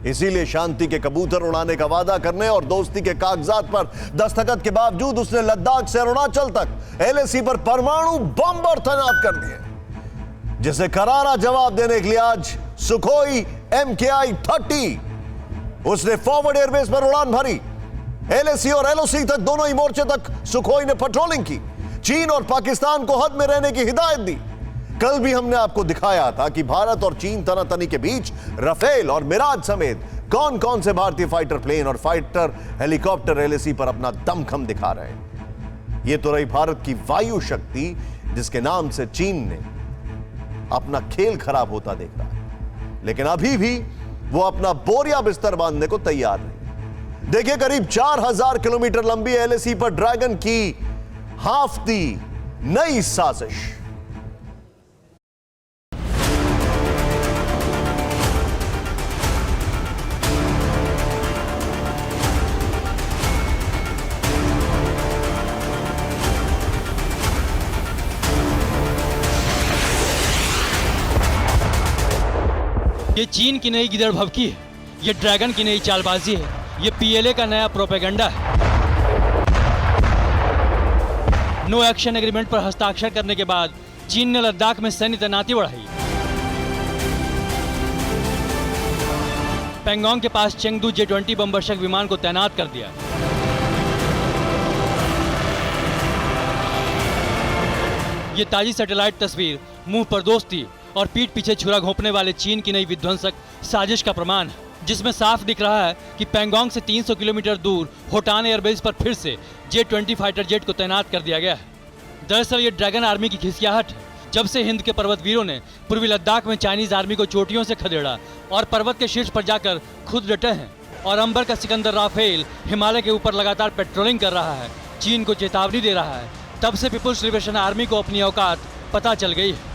इसीलिए शांति के कबूतर उड़ाने का वादा करने और दोस्ती के कागजात पर दस्तखत के बावजूद उसने लद्दाख से अरुणाचल तक एलएसी पर परमाणु बम तैनात कर दिए, जिसे करारा जवाब देने के लिए आज सुखोई MKI-30 उसने फॉरवर्ड एयरबेस पर उड़ान भरी। एलएसी और एलओसी तक दोनों ही मोर्चे तक सुखोई ने पेट्रोलिंग की, चीन और पाकिस्तान को हद में रहने की हिदायत दी। कल भी हमने आपको दिखाया था कि भारत और चीन तनातनी के बीच राफेल और मिराज समेत कौन कौन से भारतीय फाइटर प्लेन और फाइटर हेलीकॉप्टर एलएसी पर अपना दमखम दिखा रहे हैं। यह तो रही भारत की वायु शक्ति, जिसके नाम से चीन ने अपना खेल खराब होता देख रहा है, लेकिन अभी भी वो अपना बोरिया बिस्तर बांधने को तैयार नहीं। देखिए, करीब 4000 किलोमीटर लंबी एलएसी पर ड्रैगन की हाफती नई साजिश। ये चीन की नई गिदड़ भभकी है, ये ड्रैगन की नई चालबाजी है, ये पीएलए का नया प्रोपेगेंडा है। नो एक्शन एग्रीमेंट पर हस्ताक्षर करने के बाद चीन ने लद्दाख में सैन्य तैनाती बढ़ाई। पैंगोंग के पास चेंगडू J-20 बमवर्षक विमान को तैनात कर दिया। ये ताजी सैटेलाइट तस्वीर मुंह पर दोस्ती और पीठ पीछे छुरा घोंपने वाले चीन की नई विध्वंसक साजिश का प्रमाण है, जिसमें साफ दिख रहा है कि पैंगोंग से 300 किलोमीटर दूर होटान एयरबेस पर फिर से J-20 फाइटर जेट को तैनात कर दिया गया है। दरअसल ये ड्रैगन आर्मी की खिसियाहट है। जब से हिंद के पर्वतवीरों ने पूर्वी लद्दाख में चाइनीज आर्मी को चोटियों से खदेड़ा और पर्वत के शीर्ष पर जाकर खुद डटे हैं और अंबर का सिकंदर राफेल हिमालय के ऊपर लगातार पेट्रोलिंग कर रहा है, चीन को चेतावनी दे रहा है, तब से पीपुल्स लिबरेशन आर्मी को अपनी औकात पता चल गई है।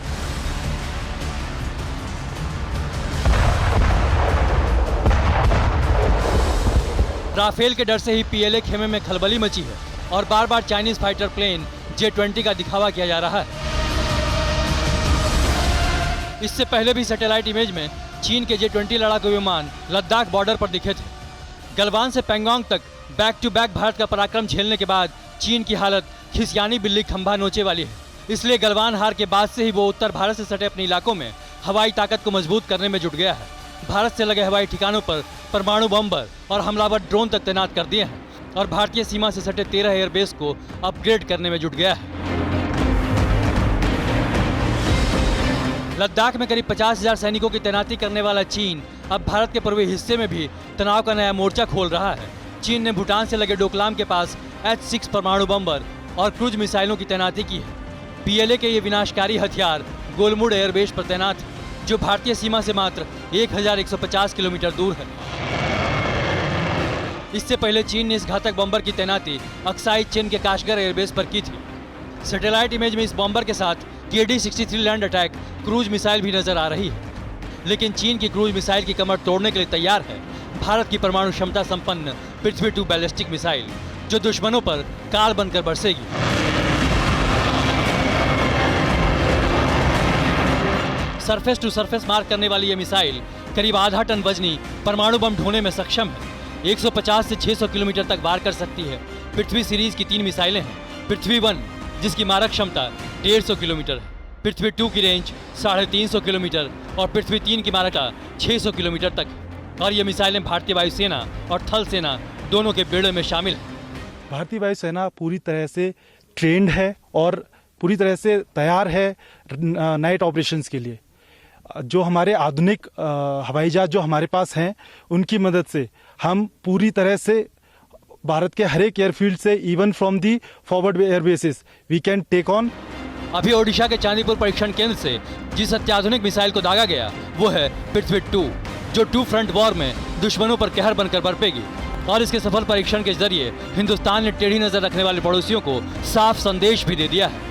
राफेल के डर से ही पीएलए खेमे में खलबली मची है और बार बार चाइनीज फाइटर प्लेन J-20 का दिखावा किया जा रहा है। इससे पहले भी सैटेलाइट इमेज में चीन के J-20 लड़ाकू विमान लद्दाख बॉर्डर पर दिखे थे। गलवान से पैंगोंग तक बैक टू बैक भारत का पराक्रम झेलने के बाद चीन की हालत खिसियानी बिल्ली खंभा नोचे वाली है। इसलिए गलवान हार के बाद से ही वो उत्तर भारत से सटे अपने इलाकों में हवाई ताकत को मजबूत करने में जुट गया है। भारत से लगे हवाई ठिकानों पर परमाणु बम्बर और हमलावर ड्रोन तक तैनात कर दिए हैं और भारतीय सीमा से सटे 13 एयरबेस को अपग्रेड करने में जुट गया है। लद्दाख में करीब 50,000 सैनिकों की तैनाती करने वाला चीन अब भारत के पूर्वी हिस्से में भी तनाव का नया मोर्चा खोल रहा है। चीन ने भूटान से लगे डोकलाम के पास H-6 परमाणु बम्बर और क्रूज मिसाइलों की तैनाती की है। पीएलए के ये विनाशकारी हथियार गोलमुड़ एयरबेस पर तैनात है, जो भारतीय सीमा से मात्र 1150 किलोमीटर दूर है। इससे पहले चीन ने इस घातक बम्बर की तैनाती अक्साई चीन के काशगर एयरबेस पर की थी। सैटेलाइट इमेज में इस बम्बर के साथ KD-63 land attack cruise missile भी नजर आ रही है, लेकिन चीन की क्रूज मिसाइल की कमर तोड़ने के लिए तैयार है भारत की परमाणु क्षमता संपन्न पृथ्वी 2 बैलिस्टिक मिसाइल, जो दुश्मनों पर काल बनकर बरसेगी। सरफेस टू सरफेस मार करने वाली ये मिसाइल करीब आधा टन वजनी परमाणु बम ढोने में सक्षम है। 150 से 600 किलोमीटर तक वार कर सकती है। पृथ्वी सीरीज की 3 मिसाइलें हैं। पृथ्वी 1 जिसकी मारक क्षमता 150 किलोमीटर है, पृथ्वी 2 की रेंज 350 किलोमीटर और पृथ्वी 3 की मारकता 600 किलोमीटर तक। और ये मिसाइलें भारतीय वायुसेना और थल सेना दोनों के बेड़े में शामिल है। भारतीय वायुसेना पूरी तरह से ट्रेंड है और पूरी तरह से तैयार है नाइट ऑपरेशंस के लिए। जो हमारे आधुनिक हवाई जहाज जो हमारे पास हैं, उनकी मदद से हम पूरी तरह से भारत के हर एक एयरफील्ड से, even from the forward airbases, we can take on. अभी ओडिशा के चांदीपुर परीक्षण केंद्र से जिस अत्याधुनिक मिसाइल को दागा गया वो है पृथ्वी 2, जो 2 फ्रंट वॉर में दुश्मनों पर कहर बनकर बरपेगी। और इसके सफल परीक्षण के जरिए हिंदुस्तान ने टेढ़ी नजर रखने वाले पड़ोसियों को साफ संदेश भी दे दिया है।